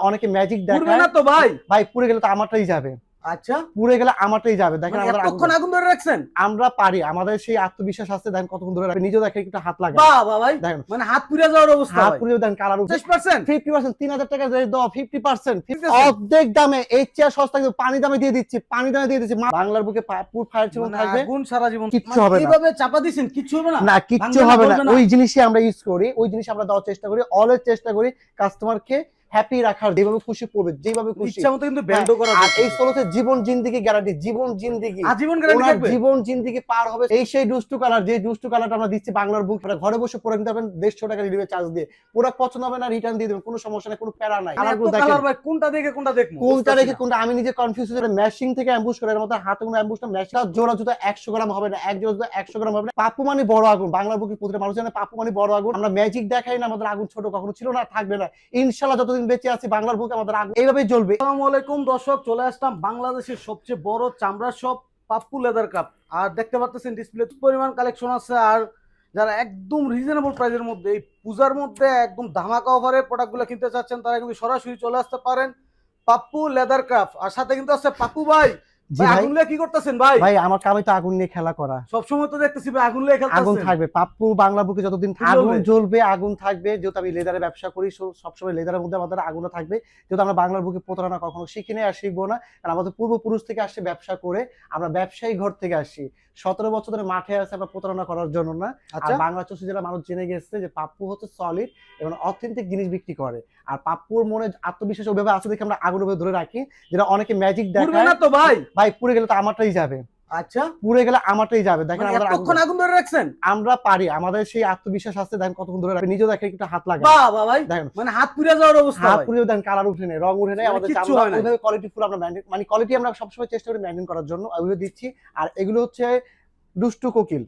অনেকে ম্যাজিক পুড়বে দেখায় না তো ভাই? ভাই পুড়ে গেলে তো আমারটাই যাবে। আচ্ছা, পুড়ে গেলে আমারটাই যাবে। দেখেন মানে আমাদের এতক্ষণ আগুন ধরে রাখছেন? আমরা পারি। আমাদের সেই আত্মবিশ্বাস আছে, দেখেন কতক্ষণ ধরে রাখি। নিজেও দেখেন একটু হাত লাগান। বাহ বাহ ভাই, দেখেন মানে হাত পুড়ে যাওয়ার অবস্থা হাত ভাই। পুড়ে দেখেন কালার উঠে 50% 50% 3000 টাকা রেট দাও 50% আছে। অর্ধেক দামে এই চেয়ার সস্তা কিন্তু পানি দামে দিয়ে দিচ্ছি। পানি দামে দিয়ে দিচ্ছি। বাংলার বুকে পুর ফায়ার জীবন মানে থাকবে। আগুন সারা জীবন কিচ্ছু মানে হবে না। এইভাবে চাপা দিছেন কিচ্ছু হবে না? না কিচ্ছু ভাঙবে হবে না। গলবে না? ওই জিনিসই আমরা ইউজ করি। ওই জিনিস আমরা দেওয়ার চেষ্টা করি। অলওয়েজ চেষ্টা করি কাস্টমারকে হ্যাপি রাখার, যেভাবে খুশি পড়বে, যেভাবে খুশি ইচ্ছা মতো কিন্তু হ্যাঁ, ব্যান্ডও করা আর যাচ্ছে। এই সোলোতে জীবন জিন্দেগি গ্যারান্টি। জীবন জিন্দেগি আজীবন গ্যারান্টি ওনার থাকবে? জীবন জিন্দেগি পার হবে। এই সেই দুষ্টু কালার, যে দুষ্টু কালারটা আমরা দিচ্ছি বাংলার বুক। ঘরে বসে পরে নিতে পারবেন 150 টাকা ডেলিভারি চার্জ দিয়ে। প্রোডাক্ট পছন্দ হবে না রিটার্ন দিয়ে দেবেন, কোনো সমস্যা নেই, কোনো প্যারা নাই। মানে এত কালারগুলো দেখেন কালার ভাই, কোনটা দেখে কোনটা দেখবো কোনটা বুঝতেছি রেখে না। কোনটা, আমি নিজে কনফিউজ হয়ে ম্যাশিং থেকে অ্যাম্বুশ করে এর মধ্যে হাতে কোনো অ্যাম্বুশ না। ম্যাশিং জোড়া জুতো 100 গ্রাম হবে না, এক জোড়া জুতো 100 গ্রাম হবে না। পাপ্পু মানে বড় আগুন। বাংলার বুকে প্রতিটা মানুষ জানে পাপ্পু মানে বড় আগুন। আমরা ম্যাজিক দেখাই না, আমাদের আগুন ছোট কখনো ছিল না, থাকবে না ইনশাআল্লাহ। যতদিন বেঁচে আছি বাংলার বুকে আমাদের আগুন এইভাবেই জ্বলবে। আসসালামু আলাইকুম দর্শক, চলে আসলাম বাংলাদেশের সবচেয়ে বড় চামড়া শপ পাপ্পু লেদার কাপ। আর দেখতে পাচ্ছেন ডিসপ্লে পরিমাণ কালেকশন আছে। আর যারা একদম রিজনেবল প্রাইসের মধ্যে এই পূজার মধ্যে একদম ধামাকা অফারে প্রোডাক্টগুলো কিনতে চাচ্ছেন, তারা কিন্তু সরাসরি চলে আসতে পারেন পাপ্পু লেদার ক্রাফট। আর সাথে কিন্তু আছে পাপ্পু ভাই। জি ভাই, আগুন নিয়ে কি করতেছেন ভাই? ভাই আমার কামই তো আগুন নিয়ে খেলা করা। সবসময় তো দেখতেছি ভাই আগুন নিয়ে আগুন খেলতেছেন। থাকবে পাপ্পু বাংলা বুকে যতদিন কি আগুন জ্বলবে? জ্বলবে, আগুন থাকবে। যেহেতু আমি লেদারের ব্যবসা করি, সবসময় লেদারের মধ্যে আমাদের আগুনও থাকবে। যেহেতু আমরা বাংলার বুকে প্রতারণা কখনো শিখি নাই আর শিখবো না, কারণ আমাদের পূর্বপুরুষ থেকে আসছে ব্যবসা করে। আমরা ব্যবসায়ী ঘর থেকে আসি। 17 বছর ধরে মাঠে আছে আমরা প্রতারণা করার জন্য না। আর আচ্ছা, বাংলা 64 জেলা মানুষ জেনে গেছে যে পাপ্পু হচ্ছে সলিড এবং অথেন্টিক জিনিস বিক্রি করে। আর পাপ্পুর মনে আত্মবিশ্বাস ওইভাবে আছে দেখে আমরা আগুন ওইভাবে ধরে রাখি। যেটা অনেকে ম্যাজিক পুড়বে দেখায় না তো ভাই? ভাই পুড়ে গেলে তো আমারটাই যাবে। আচ্ছা, পুড়ে গেলে আমারটাই যাবে। দেখেন মানে আমাদের এতক্ষণ আগুন ধরে রাখছেন? আমরা পারি। আমাদের সেই আত্মবিশ্বাস আছে, দেখেন কতক্ষণ ধরে রাখি। নিজেও দেখেন একটু হাত লাগান। বাহ বাহ ভাই, দেখেন মানে হাত পুড়ে যাওয়ার অবস্থা হাত ভাই। পুড়ে দেখেন কালার উঠে নেই, রং উঠে নেই। মানে আমাদের কিচ্ছু চামড়া হয় নাই। ওইভাবে কোয়ালিটি ফুল আমরা মানে কোয়ালিটি আমরা সবসময় চেষ্টা করি মেইনটেইন করার জন্য, ওইভাবে দিচ্ছি। আর এগুলো হচ্ছে দুষ্টু কোকিল।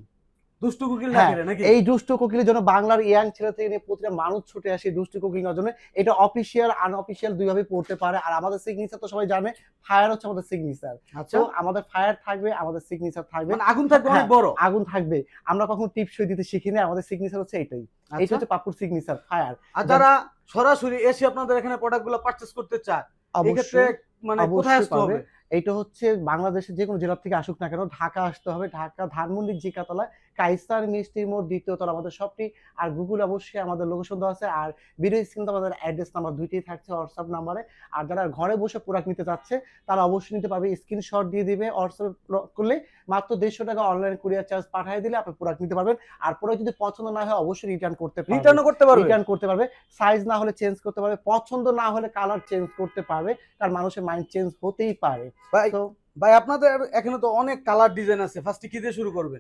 দুষ্টু কুকিল হ্যাঁ, নাকি নাকি? এই দুষ্টু কোকিলের জন্য বাংলার ইয়াং ছেলে থেকে নিয়ে প্রতিটা মানুষ ছুটে আসে দুষ্টু কোকিল নেওয়ার জন্য। এটা অফিসিয়াল আনঅফিসিয়াল দুইভাবে পড়তে পারে। আর আমাদের সিগনেচার তো সবাই জানে, ফায়ার হচ্ছে আমাদের সিগনেচার। আচ্ছা, তো আমাদের ফায়ার থাকবে, আমাদের সিগনেচার থাকবে। মানে আগুন থাকবে অনেক হ্যাঁ, বড়। আগুন থাকবে। আমরা কখনো টিপসই দিতে শিখি না, আমাদের সিগনেচার হচ্ছে এটাই। এটা আচ্ছা, হচ্ছে পাপ্পুর সিগনেচার ফায়ার। আর যারা সরাসরি এসে আপনাদের এখানে প্রোডাক্টগুলো পারচেজ করতে চায়, এই ক্ষেত্রে অবশ্যই মানে কোথায় অবশ্যই আসতে পাবে। হবে? এইটা হচ্ছে বাংলাদেশের যে কোনো জেলা থেকে আসুক না কেন, ঢাকা আসতে হবে। ঢাকা ধানমন্ডির জিকাতলা কাইসার মিষ্টির মোড় ২য় তলা আমাদের শপটি। আর গুগলে অবশ্যই আমাদের লোকেশন দেওয়া আছে। আর ভিডিও স্ক্রিনে আমাদের অ্যাড্রেস নাম্বার দুইটাই থাকছে হোয়াটসঅ্যাপ নাম্বারে। আর যারা ঘরে বসে প্রোডাক্ট নিতে চাচ্ছে তারা অবশ্যই নিতে পারবে। স্ক্রিনশট দিয়ে দিবে, হোয়াটসঅ্যাপে করলে মাত্র 150 টাকা অনলাইন কুরিয়ার চার্জ পাঠিয়ে দিলে আপনি প্রোডাক্ট নিতে পারবেন। আর প্রোডাক্ট যদি পছন্দ না হয় অবশ্যই রিটার্ন করতে পারবেন। রিটার্নও করতে পারবে? রিটার্ন করতে পারবে। সাইজ না হলে চেঞ্জ করতে পারবে, পছন্দ না হলে কালার চেঞ্জ করতে পারবে। কারণ মানুষের মাইন্ড চেঞ্জ হতেই পারে। ভাই তো ভাই আপনাদের এখানে তো অনেক কালার ডিজাইন আছে, ফার্স্টে কি দিয়ে শুরু করবেন?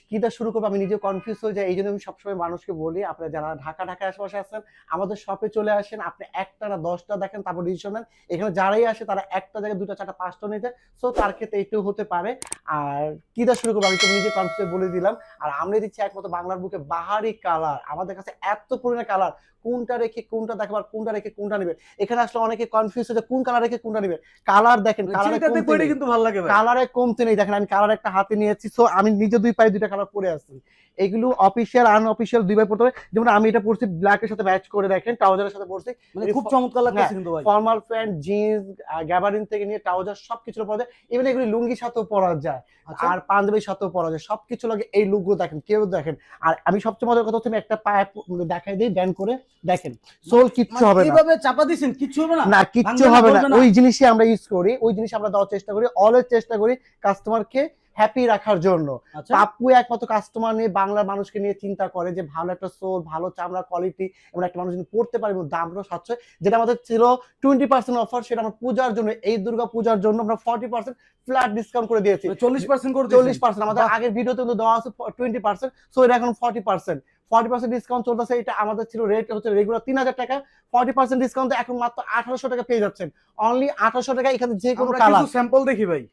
কি দিয়ে শুরু করবো আমি নিজে কনফিউজ হয়ে যাই। এইজন্য আমি সবসময় মানুষকে বলি, আপনারা যারা ঢাকার আশেপাশে আছেন আমাদের শপে চলে আসেন। আপনি একটা না 10টা দেখেন, তারপর ডিসিশন নেন। এখানে যারাই আসে তারা একটা জায়গায় 2টা 4টা 5টা নিয়ে যায়। সো তার ক্ষেত্রে এটাও হতে পারে। আর কি দিয়ে শুরু করবো আমি তো নিজে কনফিউজ বলে দিলাম। আর আমরা দিচ্ছি একমাত্র বাংলার বুকে বাহারি কালার। আমাদের কাছে এত পরিমাণে কালার, কোনটা রেখে কোনটা দেখাবার, কোনটা রেখে কোনটা নিবে। এখানে আসলে অনেকে কনফিউজ হয়ে যায় কোন কালার রেখে কোনটা নিবে। কালার দেখেন, কালারে চিন্তাতে কমতি করে নেই। কিন্তু ভালো লাগে ভাই। কালারে কমতি নেই। দেখেন আমি কালার একটা হাতে নিয়েছি। সো আমি নিজে 2 পায়ে 2টা কালার পরে আছি। এগুলো অফিসিয়াল আনঅফিসিয়াল 2 ভাবে পড়তে হবে। যেমন আমি এটা পড়ছি ব্ল্যাক এর সাথে ম্যাচ করে, দেখেন ট্রাউজারের সাথে পড়ছি। মানে খুব চমৎকার লাগতেছে কিন্তু ভাই। ফর্মাল প্যান্ট, জিন্স, গ্যাবারিন থেকে নিয়ে ট্রাউজার সবকিছু পরা যায়। ইভেন এগুলো লুঙ্গির সাথেও পরা যায়। আচ্ছা, আর পাঞ্জাবির সাথেও পরা যায়। সবকিছু লাগে। এই লুকগুলো দেখেন, কেউ দেখেন। আর আমি সবচেয়ে মজার কথা হচ্ছে আমি একটা পায়ে দেখাই দেই ব্যান্ড করে, দেখেন সোল কিচ্ছু হবে না। এইভাবে চাপা দিছেন কিচ্ছু হবে না? না কিচ্ছু ভাঙবে না, হবে না। গলবে না? ওই জিনিসই আমরা ইউজ করি, ওই জিনিস আমরা দেওয়ার চেষ্টা করি। অলওয়েজ চেষ্টা করি কাস্টমারকে হ্যাপি রাখার জন্য। আচ্ছা, পাপ্পু একমাত্র কাস্টমার নিয়ে বাংলার মানুষকে নিয়ে চিন্তা করে যে ভালো একটা সোল, ভালো চামড়া কোয়ালিটি এবং একটা মানুষ যদি পড়তে পারে এবং দামটাও সাশ্রয়। যেটা আমাদের ছিল 20% অফার, সেটা আমরা পূজার জন্য, এই দুর্গা পূজার জন্য আমরা 40% ফ্ল্যাট ডিসকাউন্ট করে দিয়েছি। 40% করে দিয়েছেন? 40% আমাদের আগের ভিডিওতে কিন্তু দেওয়া আছে 20%। সো এটা এখন 40%। 40% ডিসকাউন্ট চলতেছে। এটা আমাদের ছিল রেট হচ্ছে রেগুলার 3000 টাকা। 40% ডিসকাউন্টে এখন মাত্র 1800 টাকা পেয়ে যাচ্ছেন। অনলি 1800 টাকা। এখানে যে কোনো আমরা কালার কিছু স্যাম্পল দেখি ভাই।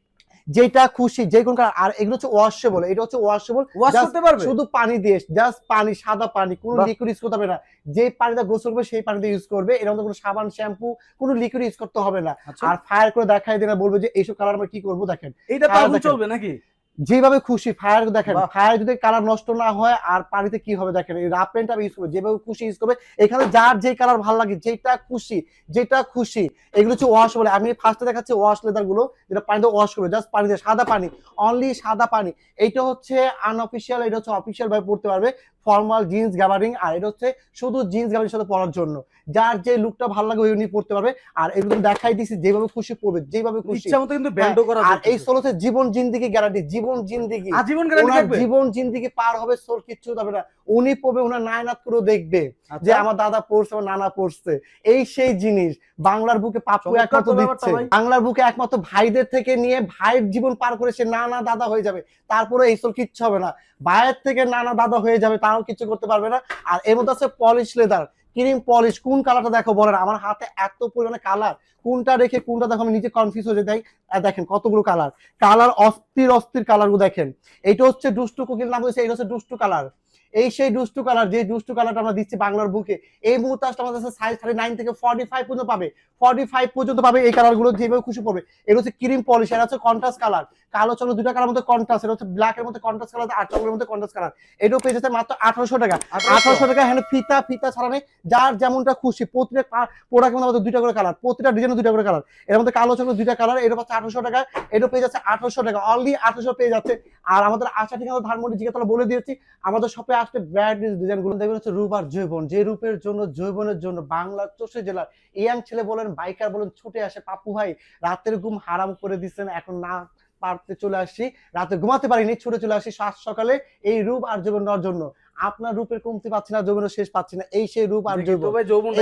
যেটা খুশি যে কোন কালার। আর এগুলো হচ্ছে ওয়াশেবল। এটা হচ্ছে ওয়াশেবল, ওয়াশ করতে পারবে? শুধু পানি দিয়ে, জাস্ট পানি, সাদা পানি, কোনো বাহ। লিকুইড ইউজ করতে হবে না। যে পানিতে গোসল করবে সেই পানিতে ইউজ করবে। এর মধ্যে কোনো সাবান, শ্যাম্পু, কোনো লিকুইড ইউজ করতে হবে না। আচ্ছা, আর ফায়ার করে দেখাই দিনা বলবে যে এইসব কালার আমরা কি করব। দেখেন এইটা তো কালার আগুন দেখেন। চলবে নাকি? যেভাবে খুশি ফায়ার দেখেন, বাহ। ফায়ার যদি কালার নষ্ট না হয় আর পানিতে কি হবে দেখেন, এই রাফ পেন্ট আমি ইউজ করবো যেভাবে খুশি ইউজ করবে, এখানে যার যে কালার ভালো লাগে যেটা খুশি এগুলো হচ্ছে ওয়াশ বলে। আমি ফার্স্টে দেখাচ্ছি ওয়াশ লেদার গুলো, যেটা পানিতে ওয়াশ করবে, জাস্ট পানিতে সাদা পানি, অনলি সাদা পানি। এইটা হচ্ছে আনঅফিসিয়াল, এটা হচ্ছে অফিসিয়াল ভাবে পড়তে পারবে, ফর্মাল জিন্স গ্যাবারিং, আর এটা হচ্ছে শুধু জিন্স গ্যাবারিং সাথে পরার জন্য, যার যে লুকটা ভালো লাগে ওই নিয়ে পড়তে পারবে। আর এগুলো দেখাই দিছি যেভাবে খুশি পড়বে, যেভাবে খুশি ইচ্ছা মতো কিন্তু ব্যান্ডও করা আর এই যাচ্ছে। সোলোতে জীবন জিন্দিগি গ্যারান্টি, জীবন জিন্দিগি, আজীবন গ্যারান্টি ওনার থাকবে। জীবন জিন্দিগি পার হবে, সোল কিচ্ছু হবে না। উনি পড়বে, ওনার নায়নাত করেও দেখবে যে আচ্ছা, আমার দাদা পড়ছে, আমার নানা পড়ছে, এই সেই জিনিস। বাংলার বুকে পাপ্পু চমৎকার একমাত্র তো ব্যাপারটা দিচ্ছে, ভাই। বাংলার বুকে একমাত্র ভাইদের থেকে নিয়ে ভাইয়ের জীবন পার করে সে নানা দাদা হয়ে যাবে, তারপরে এই সোল কিচ্ছু হবে না। ভাইয়ের থেকে নানা দাদা হয়ে যাবে, তাও কিছু করতে পারবে না। আর এর মধ্যে আছে পলিশ লেদার, ক্রিম পলিশ। কোন কালারটা দেখো বলেন, আমার হাতে এত পরিমাণে কালার, কোনটা রেখে কোনটা দেখো আমি নিজে কনফিউজ হয়ে যাই। দেখেন কতগুলো কালার, কালার অস্থির অস্থির কালার গুলো দেখেন। এইটা হচ্ছে দুষ্টু কোকিল নাম হয়েছে, এটা হচ্ছে দুষ্টু কালার। এই সেই দুষ্টু কালার, যে দুষ্টু কালারটা আমরা দিচ্ছি বাংলার বুকে। এই মুহূর্তে আসলে আমাদের সাইজ 39 থেকে 45 পর্যন্ত পাবে, 45 পর্যন্ত পাবে এই কালার গুলো, যেভাবে খুশি পড়বে। এটা হচ্ছে ক্রিম পলিশ, এটা হচ্ছে কন্ট্রাস্ট কালার, কালো চলো দুটা কালার মধ্যে কন্ট্রাস্ট, এটা হচ্ছে ব্ল্যাক এর মধ্যে কন্ট্রাস্ট কালার, আর চকলের মধ্যে কন্ট্রাস্ট কালার। এটাও পেয়ে যাচ্ছে মাত্র 1800 টাকা। 1800 টাকা। হ্যাঁ, ফিতা ফিতা ছাড়া নেই, যার যেমনটা খুশি। প্রতিটা প্রোডাক্টের মধ্যে দুইটা করে কালার, প্রতিটা ডিজাইনে দুইটা করে কালার, এর মধ্যে কালো চকলেট দুইটা কালার। এটা পাচ্ছে 1800 টাকা, এটা পেয়ে যাচ্ছে 1800 টাকা, অনলি 1800 পেয়ে যাচ্ছে। আর আমাদের আশা ঠিকানা ধানমন্ডি জিজ্ঞাসা বলে দিয়েছি, আমাদের শপে আসলে ব্র্যান্ড ডিজাইন গুলো দেখবেন হচ্ছে রূপ আর জৈবন, যে রূপের জন্য জৈবনের জন্য বাংলার 64 জেলার ইয়াং ছেলে বলেন, বাইকার বলেন, ছুটে আসে। পাপ্পু ভাই রাতের ঘুম হারাম করে দিচ্ছেন, এখন না পারতে চলে আসছি, রাতে ঘুমাতে পারিনি, ছুটে চলে আসি সাত সকালে এই রূপ আর জৈবন নেওয়ার জন্য। আপনার রূপের কমতি পাচ্ছি না, যৌবনের শেষ পাচ্ছি না, এই সেই রূপ আর জৈবন,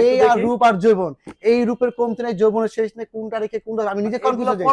এই আর রূপ আর জৈবন, এই রূপের কমতি নাই, যৌবনের শেষ নেই। কোনটা রেখে কোনটা, আমি নিজে কনফিউজ হয়ে যাই,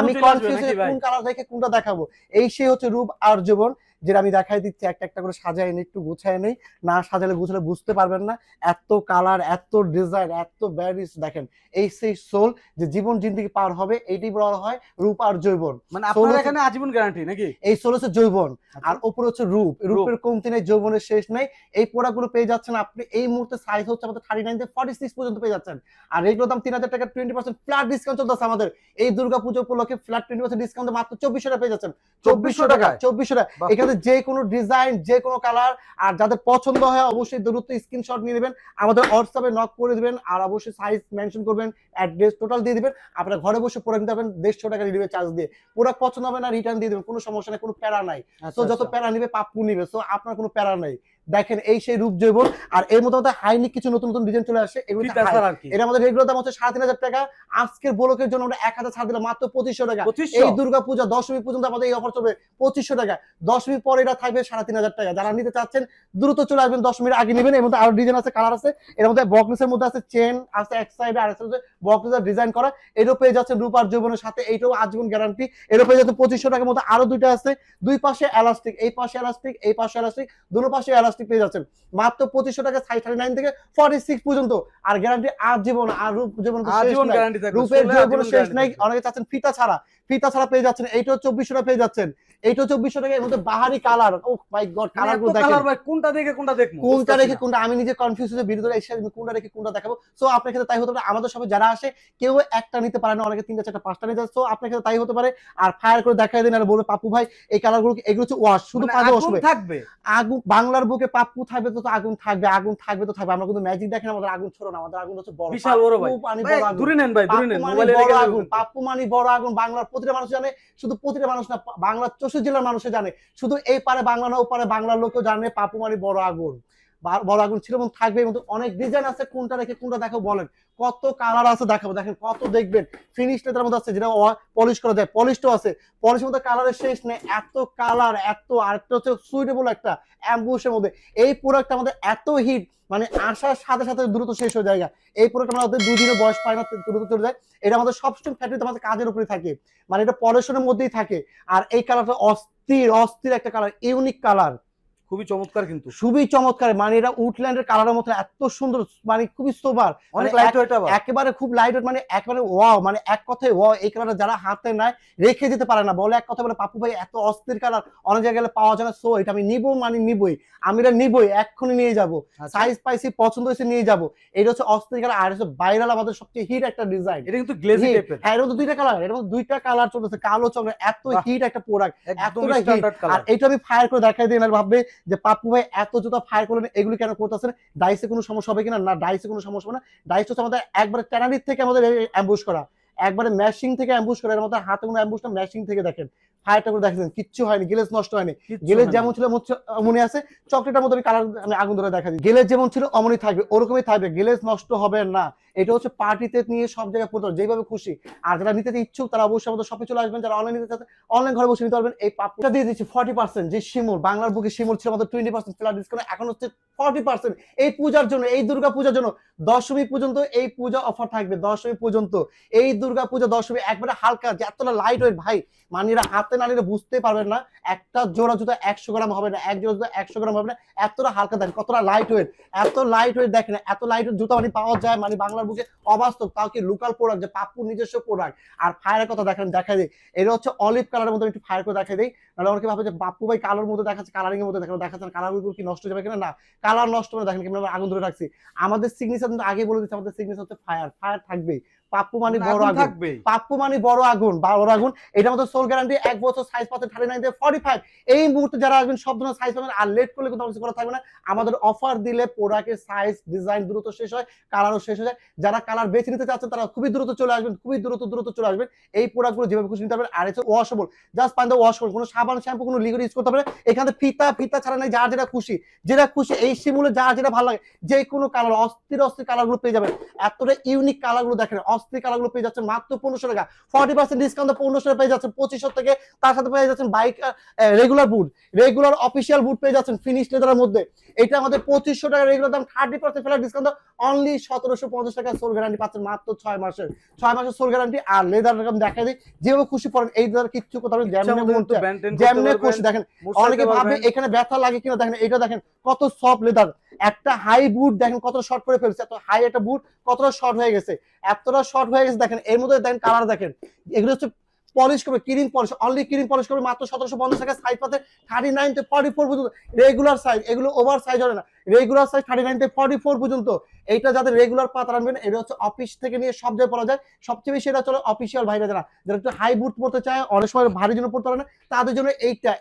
আমি কনফিউজ হয়ে কোন কালার রেখে কোনটা দেখাবো। এই সেই হচ্ছে রূপ আর জৈবন, যেটা আমি দেখাই দিচ্ছি। একটা একটা করে সাজাই নেই, একটু গুছাই নেই, না সাজালে গুছালে বুঝতে পারবেন না। এত কালার, এত ডিজাইন, এত ভ্যারিস দেখেন। এই সেই সোল যে জীবন জিন্দিগি পার হবে, এইটি বলা হয় রূপ আর জৈবন। মানে আপনার এখানে আজীবন গ্যারান্টি নাকি? এই সোল হচ্ছে জৈবন, আর উপরে হচ্ছে রূপ, রূপের কমতি নেই, যৌবনের শেষ নেই। এই প্রোডাক্টগুলো পেয়ে যাচ্ছেন আপনি এই মুহূর্তে, সাইজ হচ্ছে আমাদের 39 থেকে 46 পর্যন্ত পেয়ে যাচ্ছেন। আর এগুলোর দাম 3000 টাকা, 20% ফ্ল্যাট ডিসকাউন্ট চলতেছে আমাদের এই দুর্গাপূজা উপলক্ষে। ফ্ল্যাট 20% ডিসকাউন্ট মাত্র 2400 টাকা পেয়ে যাচ্ছেন, 2400 টাকা, 2400 টাকা। এখানে যে কোনো ডিজাইন, যে কোনো কালার, আর যাদের পছন্দ হয় অবশ্যই দ্রুত স্ক্রিনশট নিয়ে নেবেন, আমাদের হোয়াটসঅ্যাপে নক করে দিবেন, আর অবশ্যই সাইজ মেনশন করবেন, অ্যাড্রেস টোটাল দিয়ে দিবেন। আপনারা ঘরে বসে প্রোডাক্ট নিতে পারবেন 150 টাকা ডেলিভারি চার্জ দিয়ে। প্রোডাক্ট পছন্দ হবে না, রিটার্ন দিয়ে দিবেন, কোনো সমস্যা নেই, কোনো প্যারা নাই। তো যত প্যারা নিবে পাপ্পু নিবে, তো আপনার কোনো প্যারা নাই। দেখেন এই সেই রূপ জৈবন। আর এর মধ্যে হাইনিক কিছু নতুন নতুন ডিজাইন চলে আসে, এগুলো এটা আমাদের রেগুলার দাম হচ্ছে 3500 টাকা। আজকের ব্লকের জন্য আমরা 1000 ছাড় দিলাম, মাত্র 2500 টাকা। এই দুর্গাপূজা দশমী পর্যন্ত আমাদের এই অফার চলবে 2500 টাকা। দশমীর পরে এটা থাকবে 3500 টাকা। যারা নিতে চাচ্ছেন দ্রুত চলে আসবেন, দশমীর আগে নেবেন। এর মধ্যে আরো ডিজাইন আছে, কালার আছে, এর মধ্যে বক্সের মধ্যে আছে চেন আছে এক সাইডে, আর এক সাইডে বক্সের ডিজাইন করা। এটাও পেয়ে যাচ্ছেন রূপ আর যৌবনের সাথে, এইটাও আজীবন গ্যারান্টি। এটাও পেয়ে যাচ্ছে 2500 টাকার মধ্যে। আরো দুইটা আছে, দুই পাশে এলাস্টিক, এই পাশে এলাস্টিক, এই পাশে এলাস্টিক, দুটো পাশে এলাস্টিক পেয়ে যাচ্ছেন মাত্র 2500 টাকা, 39 থেকে 46 পর্যন্ত। আর গ্যারান্টি আজীবন, আর রূপ জীবন রূপের জীবন শেষ নাই। অনেকে চাচ্ছেন ফিতা ছাড়া, ফিতা ছাড়া পেয়ে যাচ্ছেন, এইটাও 2400 টাকা পেয়ে যাচ্ছেন, এইটাও 2400 টাকা। এর মধ্যে বাহারি কালার, ও মাই গড, কালার গুলো দেখেন, কোনটা দেখে কোনটা দেখবো, কোনটা রেখে কোনটা, আমি নিজে কনফিউজ হয়ে ভিডিওতে এসে কোনটা রেখে কোনটা দেখাবো। সো আপনার ক্ষেত্রে তাই হতে পারে, আমাদের সবাই যারা আসে কেউ একটা নিতে পারে না, অনেকে 3টা 4টা 5টা নিতে যায়। সো আপনার ক্ষেত্রে তাই হতে পারে। আর ফায়ার করে দেখাই দেন, আর বলবে পাপ্পু ভাই এই কালারগুলো, এগুলো হচ্ছে ওয়াশ, শুধু কাজে ওয়াশ থাকবে। আগুন বাংলার বুকে পাপ্পু থাকবে তো আগুন থাকবে, আগুন থাকবে তো থাকবে। আমরা কিন্তু ম্যাজিক দেখেন, আমাদের আগুন ছোট না, আমাদের আগুন হচ্ছে বড়, বিশাল বড় ভাই। দূরে নেন ভাই, দূরে নেন, মোবাইলে রেখে আগুন। পাপ্পু মানে বড় আগুন, বাংলার প্রতিটা মানুষ জানে, শুধু প্রতিটা মানুষ না, বাংলার 64 জেলার মানুষ জানে, শুধু এই পারে বাংলা না, ও পারে বাংলার লোকও জানে পাপ্পু মানে বড় আগুন। বড় আগুন ছিল এবং থাকবে। এবং অনেক ডিজাইন আছে, কোনটা রেখে কোনটা দেখাবো বলেন, কত কালার আছে দেখাবো। দেখেন কত দেখবেন, ফিনিশ লেদারের মধ্যে আছে, যেটা পলিশ করা যায়, পলিশও আছে, পলিশের মধ্যে কালারের শেষ নেই, এত কালার, এত। আরেকটা হচ্ছে সুইটেবল একটা অ্যাম্বুশের মধ্যে। এই প্রোডাক্ট আমাদের এত হিট, মানে আসার সাথে সাথে দ্রুত শেষ হয়ে যায়। এই প্রোডাক্ট আমাদের 2 দিনের বয়স পায় না, দ্রুত চলে যায়। এটা আমাদের সবসময় ফ্যাক্টরিতে আমাদের কাজের উপরে থাকে, মানে এটা পলিশনের মধ্যেই থাকে। আর এই কালারটা অস্থির অস্থির একটা কালার, ইউনিক কালার, খুবই চমৎকার, কিন্তু খুবই চমৎকার, মানে এটা উডল্যান্ডের কালারের মতো এত সুন্দর, মানে খুবই সোবার, অনেক লাইট ওয়েট আবার। একেবারে খুব লাইট ওয়েট, মানে একেবারে ওয়াও, মানে এক কথায় ওয়াও। এই কালারটা যারা হাতে নেয় রেখে যেতে পারে না, বলে এক কথা বলে পাপ্পু ভাই এত অস্থির কালার অনেক জায়গায় গেলে পাওয়া যায় না, সো এটা আমি নিবো, মানে নিবই, আমি এটা নিবই, এক্ষুনি নিয়ে যাবো, সাইজ পাইছি পছন্দ হয়েছে নিয়ে যাবো। এটা হচ্ছে অস্থির কালার, আর হচ্ছে ভাইরাল আমাদের সবচেয়ে হিট একটা ডিজাইন। এটা কিন্তু গ্লেজি টাইপের। হ্যাঁ, এর মধ্যে দুইটা কালার, এর মধ্যে দুইটা কালার চলতেছে, কালো চকলেট, এত হিট একটা প্রোডাক্ট, এতটা হিট। আর এটা আমি ফায়ার করে দেখাই দিই, না ভাববে যে পাপ্পু ভাই এত জুতা ফায়ার করলেন, এগুলি কেন করতেছেন, ডাইসে কোনো সমস্যা হবে কিনা, না ডাইসে কোনো সমস্যা হবে না। ডাইস হচ্ছে আমাদের একবারে ট্যানারির থেকে আমাদের অ্যাম্বুশ করা, একবারে ম্যাশিং থেকে অ্যাম্বুশ করা, এর মধ্যে হাতে কোনো অ্যাম্বুশ না, ম্যাশিং থেকে দেখেন ফায়ারটা করে দেখেন, কিচ্ছু হয়নি, গ্লেজ নষ্ট হয়নি, গ্লেজ যেমন ছিল মনে আছে, চকলেটের মধ্যে আমি কালার আমি আগুন ধরে দেখা দিই, গ্লেজ যেমন ছিল অমনই থাকবে, ওরকমই থাকবে, গ্লেজ নষ্ট হবে না। এটা হচ্ছে পার্টিতে নিয়ে সব জায়গায় পড়তে হবে যেভাবে খুশি। আর যারা নিতে ইচ্ছুক তারা অবশ্যই আমাদের শপে চলে আসবেন, যারা অনলাইন নিতে চাচ্ছেন অনলাইন ঘরে বসে নিতে পারবেন। এই পাপ্পুটা দিয়ে দিচ্ছি 40%, যে শিমুল বাংলার বুকে শিমুল ছিল আমাদের 20% ফ্ল্যাট ডিসকাউন্ট, এখন হচ্ছে 40%। এই পূজার জন্য, এই দুর্গা পূজার জন্য দশমী পর্যন্ত এই পূজা অফার থাকবে, দশমী পর্যন্ত এই দুর্গা পূজা দশমী, একবারে হালকা, যে এতটা লাইট ওয়েট ভাই, মানিরা হাতে না নিলে বুঝতে পারবেন না, একটা জোড়া জুতা 100 গ্রাম হবে না, এক জোড়া জুতা 100 গ্রাম হবে না, এতটা হালকা দেখেন, কতটা লাইট ওয়েট, এত লাইট ওয়েট দেখেন, এত লাইট ওয়েট জুতা মানে পাওয়া যায়, মানে বাংলার বুকে অবাস্তব, তাও কি লোকাল প্রোডাক্ট, যে পাপ্পুর নিজস্ব প্রোডাক্ট। আর ফায়ারের কথা দেখেন, দেখা দিই, এটা হচ্ছে অলিভ কালারের মধ্যে একটু ফায়ার করে দেখা দিই, নাহলে অনেকে ভাবে যে পাপ্পু ভাই কালার মধ্যে দেখাচ্ছে, কালারিং এর মধ্যে দেখাচ্ছেন, কালারগুলো কি নষ্ট যাবে কিনা, না কালার নষ্ট করে দেখেন কিভাবে আগুন ধরে রাখছি। আমাদের সিগনেচার কিন্তু আগে বলে দিচ্ছি, আমাদের সিগনেচার হচ্ছে ফায়ার, ফায়ার থাকবেই, পাপ্পু মানে বড় আগুন, পাপ্পু মানে বড় আগুন, বড় আগুন। এটা আমাদের সোল গ্যারান্টি 1 বছর, সাইজ পাচ্ছেন 39 থেকে 45। এই মুহূর্তে যারা আসবেন সব ধরনের সাইজ পাবেন, আর লেট করলে কিন্তু কিছু করা থাকবে না। আমাদের অফার দিলে প্রোডাক্টের সাইজ ডিজাইন দ্রুত শেষ হয়, কালারও শেষ হয়ে যায়। যারা কালার বেছে নিতে চাচ্ছেন তারা খুবই দ্রুত চলে আসবেন, খুবই দ্রুত চলে আসবেন। এই প্রোডাক্টগুলো যেভাবে খুশি নিতে পারবেন। আর হচ্ছে ওয়াশেবল, জাস্ট পানিতে ওয়াশ করুন, কোনো সাবান শ্যাম্পু কোনো লিকুইড ইউজ করতে হবে না। এখানে ফিতা ছাড়া নাই, যার যেটা খুশি এই শিমুলে যার যেটা ভালো লাগে যে কোনো কালার, অস্থির কালারগুলো পেয়ে যাবেন। এতটা ইউনিক কালারগুলো দেখেন, অস্থির কালারগুলো পেয়ে যাচ্ছেন মাত্র 1500 টাকা, 40% ডিসকাউন্ট 1500 টাকা পেয়ে যাচ্ছেন 2500 থেকে। তার সাথে পেয়ে যাচ্ছেন বাইক রেগুলার বুট, রেগুলার অফিসিয়াল বুট পেয়ে যাচ্ছেন ফিনিশ লেদারের মধ্যে। এটা আমাদের 2500 টাকা রেগুলার দাম, 30% ফ্ল্যাট ডিসকাউন্ট, অনলি 1750 টাকা সোল গ্যারান্টি পাচ্ছেন মাত্র 6 মাসের সোল গ্যারান্টি। আর লেদার রকম দেখাই দিই, যেভাবে খুশি পড়েন এই লেদার কিচ্ছু করতে হবে, যেমনে খুশি দেখেন। অনেকে ভাবে এখানে ব্যথা লাগে কিনা, দেখেন এটা দেখেন কত সফট লেদার, একটা হাই বুট দেখেন কত শর্ট করে ফেলছে, এত হাই একটা বুট কতটা শর্ট হয়ে গেছে, এতটা শর্ট হয়ে গেছে দেখেন। এর মধ্যে দেখেন কালার দেখেন, এগুলো হচ্ছে পলিশ করবে, cream polish, only cream polish করবে মাত্র 1750 টাকা, সাইজ পাতে 39 থেকে 44 পর্যন্ত রেগুলার সাইজ, এগুলো ওভার সাইজ হবে না, রেগুলার সাইজ 39 থেকে 44 পর্যন্ত। এইটা যাদের রেগুলার পাতা রাখবেন, এটা হচ্ছে অফিস থেকে নিয়ে সব জায়গায় পরা যায়, সবচেয়ে বেশি এটা চলে অফিসিয়াল ভাইরা, যারা একটু হাই বুট পড়তে চায়, অনেক সময় ভারী জন্য পড়তে পারে না, তাদের জন্য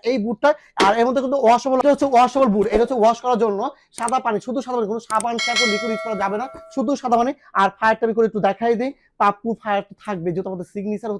এই বুটটা। আর এর মধ্যে কিন্তু ওয়াশেবল, এটা হচ্ছে ওয়াশেবল বুট, এটা হচ্ছে ওয়াশ করার জন্য সাদা পানি, শুধু সাদা পানি, কোনো সাবান শ্যাম্পু লিকুইড ইউজ করা যাবে না, শুধু সাদা পানি। আর ফায়ারটা আমি করে একটু দেখাই দিই, পাপ্পু ফায়ার থাকবে, যেহেতু আমাদের সিগনেচার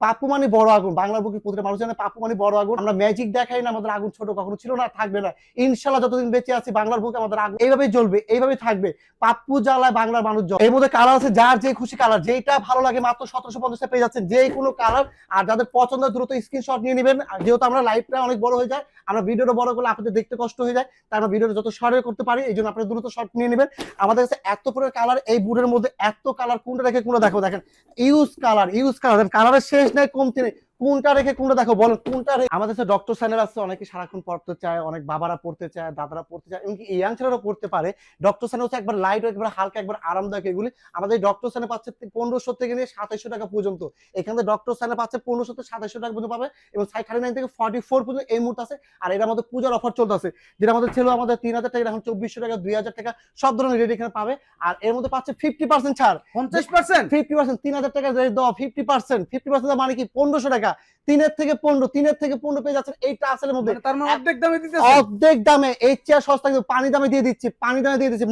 পাপ্পু মানে বড় আগুন, বাংলার বুকে প্রতিটা মানুষ জানে পাপ্পু মানে বড় আগুন। আমরা ম্যাজিক দেখাই না, আমাদের আগুন ছোট কখনো ছিল না, থাকবে না ইনশাআল্লাহ, যতদিন বেঁচে আছি বাংলার বুকে আমাদের আগুন এইভাবেই জ্বলবে, এইভাবেই থাকবে। পাপ্পু জ্বালায় বাংলার মানুষ জ্বলে। এর মধ্যে কালার আছে, যার যে খুশি কালার, যেটা ভালো লাগে মাত্র 1750 পেয়ে যাচ্ছেন, যে কোনো কালার। আর যাদের পছন্দ দ্রুত স্ক্রিনশট নিয়ে নেবেন, যেহেতু আমরা লাইভটা অনেক বড় হয়ে যায়, আমরা ভিডিওটা বড় করলে আপনাদের দেখতে কষ্ট হয়ে যায়, তাই আমরা ভিডিওটা যত শর্ট করতে পারি, এই জন্য আপনারা দ্রুত শর্ট নিয়ে নেবেন। আমাদের কাছে এত পুরো কালার, এই বুটের মধ্যে এত কালার, কোনটা রেখে কোনটা দেখো, দেখেন ইউজ কালার, কালারের শেষ নাই, কমতি নেই, কোনটা রেখে কোনটা দেখো, বলেন কোনটা রেখে। আমাদের কাছে ডক্টর স্যানের আছে, অনেকে সারাক্ষণ পড়তে চায়, অনেক বাবারা পড়তে চায়, দাদারা পড়তে চায়, এমনকি ইয়াং ছেলেরা পড়তে পারে। ডক্টর স্যানের হচ্ছে একবার লাইট, একবার হালকা, একবার আরামদায়ক। এগুলি আমাদের ডক্টর স্যানে পাচ্ছে 1500 থেকে নিয়ে 2700 টাকা পর্যন্ত। এখানে ডক্টর স্যানে পাচ্ছে 1500 থেকে 2700 টাকা পর্যন্ত পাবে, এবং 39 থেকে 44 পর্যন্ত এই মুহূর্তে আছে। আর এর আমাদের পূজার অফার চলতেছে, যেটা আমাদের ছিল আমাদের 3000 টাকা, এখন 2400 টাকা, 2000 টাকা, সব ধরনের রেট এখানে পাবে। আর এর মধ্যে পাচ্ছে 50% ছাড়, 50%, 50%, 3000 টাকা রেট দাও, 50% মানে কি 1500 টাকা, 3 থেকে 15 পেয়ে যাচ্ছেন এই টাসেলের মধ্যে, তার মানে অর্ধেক দামে দিতেছে, অর্ধেক দামে। এই চেয়ার সস্তা, কিন্তু পানি দামে দিয়ে দিচ্ছি,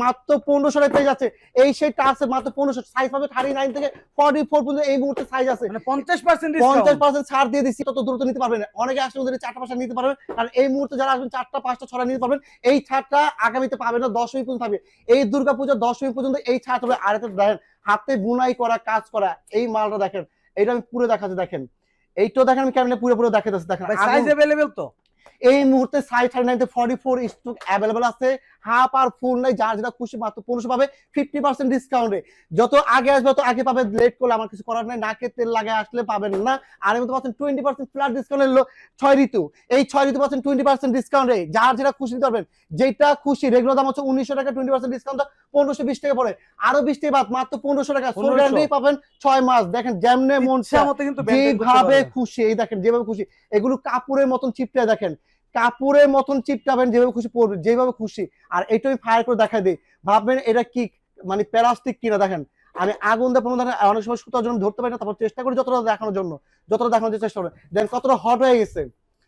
মাত্র 1500 টাকা পেয়ে যাচ্ছে এই সেই টাসে, মাত্র 1500। সাইজ পাবে 39 থেকে 44 পর্যন্ত এই মুহূর্তে সাইজ আছে, মানে 50% ডিসকাউন্ট, 50% ছাড় দিয়ে দিচ্ছি, তত দ্রুত নিতে পারবেন। অনেকে আসলে ওদের 4টা 5টা নিতে পারবেন, আর এই মুহূর্তে যারা আসবেন 4টা 5টা 6টা নিতে পারবেন। এই ছাড়টা আগামীতে পাবেন না, 10 পর্যন্ত থাকবে, এই দুর্গাপূজা 10 পর্যন্ত এই ছাড় হবে। আর এতে দেখেন হাতে বুনাই করা, কাজ করা, এই মালটা দেখেন, এটা আমি পুরো দেখাচ্ছি, দেখেন এইটাও দেখেন, আমি ক্যামেরা পুরো দেখাচ্ছি, দেখেন সাইজ अवेलेबल তো এই মুহূর্তে সাইজ 39 থেকে 44 স্টক अवेलेबल আছে। হাফ আর ফুল নাই, যার যেটা খুশি মাত্র 1500 পাবে 50% ডিসকাউন্টে। যত আগে আসবে তত আগে পাবে, লেট করলে আমার কিছু করার নাই, নাকে তেল লাগায় আসলে পাবেন না। আর এর মধ্যে পাচ্ছেন 20% ফ্ল্যাট ডিসকাউন্ট এলো 6 ঋতু, এই 6 ঋতু পাচ্ছেন 20% ডিসকাউন্টে, যার যেটা খুশি নিতে পারবেন, যেটা খুশি। রেগুলার দাম হচ্ছে 1900 টাকা, 20% ডিসকাউন্ট 1520 টাকা পড়ে, আরো 20 টাকা বাদ, মাত্র 1500 টাকা। সোল গ্যারান্টি পাবেন 6 মাস। দেখেন যেমনে মন যেভাবে খুশি, এই দেখেন যেভাবে খুশি, এগুলো কাপড়ের মতন চিপটা, দেখেন কাপড়ের মতন চিপটাবেন যেভাবে খুশি পরবেন, যেভাবে খুশি। আর এটা আমি ফায়ার করে দেখাই দিই, ভাববেন এটা কি মানে প্লাস্টিক কিনা। দেখেন আমি আগুন দিয়ে পনেরো, দেখেন অনেক সময় সুতার জন্য ধরতে পারি না, তারপর চেষ্টা করি যতটা দেখানোর জন্য, যতটা দেখানোর চেষ্টা করেন। দেখেন কতটা হট হয়ে গেছে,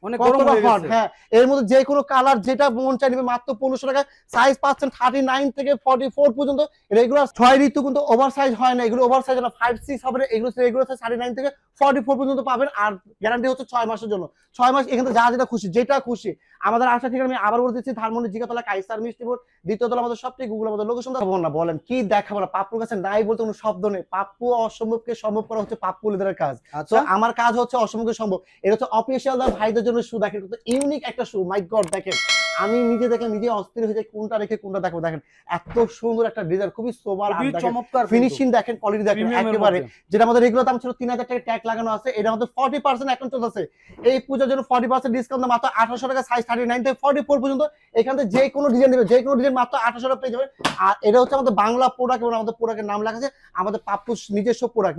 অনেক গরম হয়ে গেছে। হ্যাঁ, এর মধ্যে যে কোনো কালার যেটা মন চাই নিবে মাত্র 1500 টাকা। সাইজ পাচ্ছেন 39 থেকে 44 পর্যন্ত। রেগুলার 6 ঋতু কিন্তু ওভার সাইজ হয় না, এগুলো ওভার সাইজ না, 5-6 হবে না, এগুলো রেগুলার 39 থেকে 44 পর্যন্ত পাবেন। আর গ্যারান্টি হচ্ছে 6 মাসের জন্য, 6 মাস। এখানে যা যেটা খুশি, যেটা খুশি। আমাদের আশা ঠিক আমি আবার বলে দিচ্ছি, ধানমন্ডি জিগাতলা কাইসার মিষ্টি বোর্ড, দ্বিতীয় তলা, আমাদের সবটাই গুগল, আমাদের লোকেশন দেখাবো না। বলেন কি দেখাবো না, পাপ্পুর কাছে নাই বলতে কোনো শব্দ নেই। পাপ্পু অসম্ভবকে সম্ভব করা হচ্ছে পাপ্পু লিদারের কাজ। তো আমার কাজ হচ্ছে অসম্ভবকে সম্ভব। এটা হচ্ছে অফিসিয়াল ভাইদের জন্য শু। দেখেন ইউনিক একটা শু, মাই গড। দেখেন আমি নিজে দেখেন নিজে অস্থির হয়ে যাই কোনটা রেখে কোনটা দেখবো। দেখেন এত সুন্দর একটা ডিজাইন, খুবই সোবার, চমৎকার ফিনিশিং দেখেন, কোয়ালিটি দেখেন একেবারে। যেটা আমাদের রেগুলার দাম ছিল 3000 টাকা, ট্যাগ লাগানো আছে, এটা আমাদের 40% এখন চলতেছে। এই পূজার জন্য 40% ডিসকাউন্ট মাত্র 1800 টাকা, সাইজ 39 থেকে 44 পর্যন্ত। এখান থেকে যে কোনো ডিজাইন নেবে, যে কোনো ডিজাইন মাত্র 1800 টাকা পেয়ে যাবেন। আর এটা হচ্ছে আমাদের বাংলা প্রোডাক্ট, এবং আমাদের প্রোডাক্টের নাম লেখা আছে আমাদের পাপ্পু নিজস্ব প্রোডাক্ট,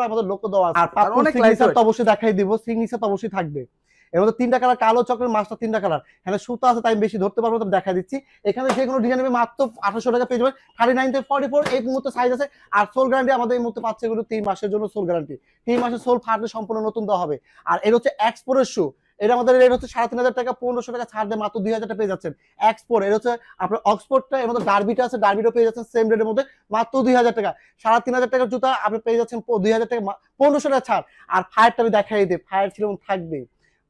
আমাদের লোক দেওয়া আছে। আর পাপ্পু সিগনেচার তো অবশ্যই দেখাই দিব, সিগনেচার তো অবশ্যই থাকবে। এর মধ্যে 3টা কালার, কালো চক্রের মাছটা 3টা কালার। হ্যাঁ সুতা আছে, তাই আমি বেশি ধরতে পারবো না, দেখা দিচ্ছি। এখানে যে কোনো ডিজাইন নেবে মাত্র 1800 টাকা পেয়ে যাবেন, 39 থেকে 44 এই মুহূর্তে সাইজ আছে। আর সোল গ্যারান্টি আমাদের এই মুহূর্তে পাচ্ছে এগুলো 3 মাসের জন্য সোল গ্যারান্টি, 3 মাসের সোল ফাটলে সম্পূর্ণ নতুন দেওয়া হবে। আর এর হচ্ছে এক্সপোর্টের শু, এটা আমাদের রেট হচ্ছে 3500 টাকা, 1500 টাকা ছাড় দিয়ে মাত্র 2000 টাকা পেয়ে যাচ্ছেন। এক্সপোর্ট এর হচ্ছে আপনার অক্সফোর্ডটা, এর মধ্যে ডার্বিটা আছে, ডার্বিটা পেয়ে যাচ্ছেন সেম রেটের মধ্যে মাত্র 2000 টাকা। 3500 টাকার জুতা আপনি পেয়ে যাচ্ছেন 2000 টাকা, 1500 টাকা ছাড়। আর ফায়ারটা আমি দেখাই দিই, ফায়ার ছিল থাকবে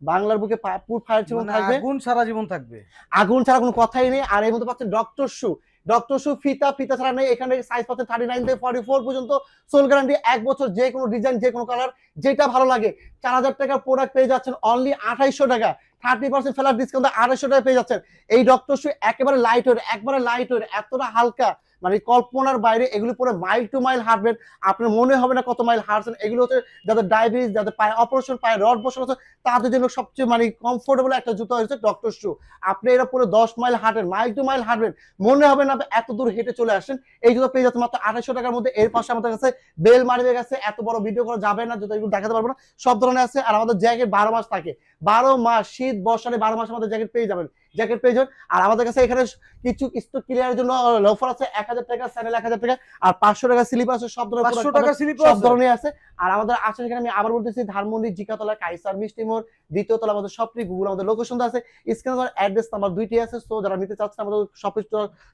বাংলার বুকে, পাপ্পুর ফায়ার জীবন থাকবে, আগুন সারা জীবন থাকবে, আগুন ছাড়া কোনো কথাই নেই। আর এর মধ্যে পাচ্ছেন ডক্টর শু, ডক্টর শু ফিতা, ফিতা ছাড়া নেই। এখানে সাইজ পাচ্ছেন 39 থেকে 44 পর্যন্ত, সোল গ্যারান্টি 1 বছর, যে কোনো ডিজাইন, যে কোনো কালার, যেটা ভালো লাগে। 4000 টাকার প্রোডাক্ট পেয়ে যাচ্ছেন অনলি 2800 টাকা, 30% ফ্ল্যাট ডিসকাউন্ট 2800 টাকা পেয়ে যাচ্ছেন। এই ডক্টর শু একেবারে লাইট ওয়েট, একবারে লাইট ওয়েট, এতটা হালকা মানে কল্পনার বাইরে। এগুলো পরে মাইল টু মাইল হাঁটবেন, আপনার মনে হবে না কত মাইল হাঁটছেন। এগুলো হচ্ছে যাদের ডায়াবেটিস, যাদের পায়ে অপারেশন, পায়ে রড বসানো আছে, তাদের জন্য সবচেয়ে মানে কমফোর্টেবল একটা জুতা হচ্ছে ডক্টর শু। আপনি এরা পরে 10 মাইল হাঁটেন, মাইল টু মাইল হাঁটবেন, মনে হবে না এত দূর হেঁটে চলে আসেন। এই জুতো পেয়ে যাচ্ছে মাত্র 2800 টাকার মধ্যে। এর পাশে আমাদের কাছে বেল মারিয়ে গেছে, এত বড় ভিডিও করা যাবে না, জুতো এগুলো দেখাতে পারবো না, সব ধরনের আছে। আর আমাদের জ্যাকেট 12 মাস থাকে, 12 মাস, শীত বর্ষায় 12 মাস আমাদের জ্যাকেট পেয়ে যাবেন, জ্যাকেট পেয়ে যাবেন। আর আমাদের কাছে এখানে কিছু স্টক ক্লিয়ারের জন্য অফার আছে, 1000 টাকা স্যান্ডেল, 1000 টাকা, আর 500 টাকা স্লিপার আছে, সব ধরনের 500 টাকা স্লিপার সব ধরনের আছে। আর আমাদের আসলে এখানে আমি আবার বলতেছি, ধানমন্ডি জিকাতলা কাইসার মিষ্টি মোড়, দ্বিতীয় তলা, আমাদের সবটি গুগল, আমাদের লোকেশন আছে, স্ক্রিনে অ্যাড্রেস নাম্বার 2টি আছে। সো যারা নিতে চাচ্ছেন আমাদের শপে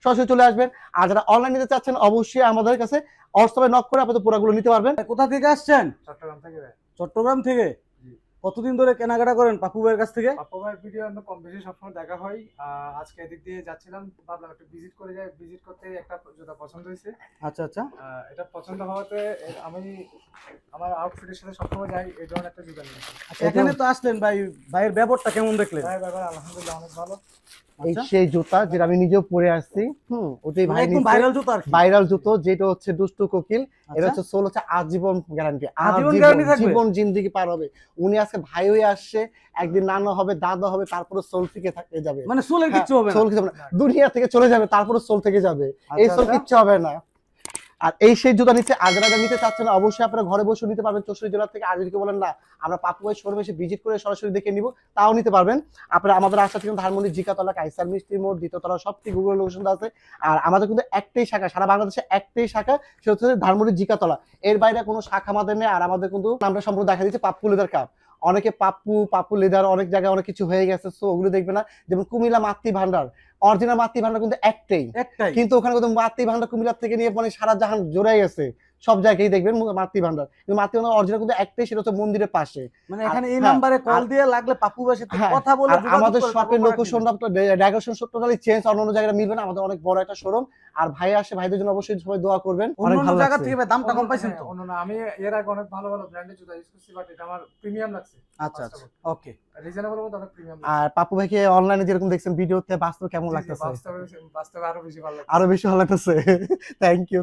সরাসরি চলে আসবেন। আর যারা অনলাইন নিতে চাচ্ছেন অবশ্যই আমাদের কাছে হোয়াটসঅ্যাপে নক করে আপনাদের পুরোগুলো নিতে পারবেন। কোথা থেকে আসছেন? চট্টগ্রাম থেকে। চট্টগ্রাম থেকে। কতদিন ধরে কেনাকাটা করেন পাপ্পু ভাইয়ের কাছ থেকে? পাপ্পু ভাইয়ের ভিডিও আমরা কম বেশি সবসময় দেখা হয়। আজকে এদিক দিয়ে যাচ্ছিলাম, ভাবলাম একটু ভিজিট করে যাই, ভিজিট করতে একটা জুতা পছন্দ হয়েছে। আচ্ছা আচ্ছা, এটা পছন্দ হওয়াতে আমি আমার আউটফিটের সাথে সবসময় যাই, এই ধরনের একটা জুতা নিয়েছি। এখানে তো আসলেন ভাই, ভাইয়ের ব্যবহারটা কেমন দেখলেন? ভাই ব্যাপার আলহামদুলিল্লাহ অনেক ভালো। এই সেই জুতা যেটা আমি নিজেও পরে আসছি, ওটাই ভাই একদম ভাইরাল জুতা আর কি। ভাইরাল জুতো, যেটা হচ্ছে দুষ্টু কোকিল। এটা আচ্ছা, হচ্ছে সোল হচ্ছে আজীবন গ্যারান্টি, আজীবন গ্যারান্টি থাকবে? জীবন জিন্দেগি পার হবে। উনি আজকে ভাই হয়ে আসছে, একদিন নানা হবে, দাদা হবে, তারপরে সোল থেকে থাকতে যাবে, মানে সোলের কিচ্ছু হবে না? সোল কিছু হবে না, দুনিয়া থেকে চলে যাবে, তারপরে সোল থেকে যাবে, এই আচ্ছা, সোল আচ্ছা। কিচ্ছু হবে না। আর এই সেই জুতা নিচ্ছে। আর যারা নিতে চাচ্ছেন অবশ্যই আপনারা ঘরে বসে নিতে পারবেন 64 জেলা থেকে। আর যদি কেউ বলেন না আমরা পাপ্পু ভাই শোরুমে এসে ভিজিট করে সরাসরি দেখে নিব, তাও নিতে পারবেন। আপনারা আমাদের আশা থেকে ধানমন্ডি জিকাতলা কাইসার মিষ্টি মোড়, দ্বিতীয় তলা, সবটি গুগল লোকেশন আছে। আর আমাদের কিন্তু একটাই শাখা, সারা বাংলাদেশে একটাই শাখা, সেটা হচ্ছে ধানমন্ডি জিকাতলা, এর বাইরে কোনো শাখা আমাদের নেই। আর আমাদের কিন্তু নামটা সম্পূর্ণ দেখা দিচ্ছে পাপ্পু লেদার কাপ। অনেকে পাপ্পু, পাপ্পু লেদার, অনেক জায়গায় অনেক কিছু হয়ে গেছে, সো ওগুলো দেখবে না। যেমন কুমিল্লা মাতৃ ভান্ডার, অরিজিনাল মাতৃ ভান্ডার কিন্তু একটাই, একটাই। কিন্তু ওখানে কিন্তু মাতৃ ভান্ডার কুমিল্লা থেকে নিয়ে মানে সারা জাহান জোড়াই গেছে। সব জায়গায় দেখবেন মাতৃ ভান্ডার, কিন্তু মাতৃ ভান্ডার অরিজিনাল কিন্তু একটাই, সেটা হচ্ছে মন্দিরের পাশে। মানে এখানে এই হ্যাঁ, নাম্বারে কল আর- দিয়ে লাগলে পাপ্পু ভাইয়ের সাথে হ্যাঁ, কথা বলে আর যোগাযোগ আমাদের করে শপের তারপর লোকেশনটা ডেকোরেশন টোটালি চেঞ্জ, অন্য জায়গায় মিলবে না, আমাদের অনেক বড় একটা শোরুম। আর ভাই আসে, ভাইদের জন্য অবশ্যই সবাই দোয়া করবেন, অনেক অন্য ভালো জায়গা লাগছে। থেকে ভাই দামটা কম পাইছেন তো? অন্য না, আমি এর আগে অনেক ভালো ভালো ব্র্যান্ডের জুতা ইউজ করছি, বাট এটা আমার প্রিমিয়াম লাগছে। আচ্ছা আচ্ছা, ওকে। রিজনেবল মধ্যে অনেক প্রিমিয়াম আর পাপ্পু ভাইকে অনলাইনে যেরকম দেখছেন ভিডিওতে, বাস্তব কেমন লাগতেছে? বাস্তবে বাস্তবে আরো বেশি ভালো লাগছে। আরো বেশি ভালো লাগতেছে। Thank you.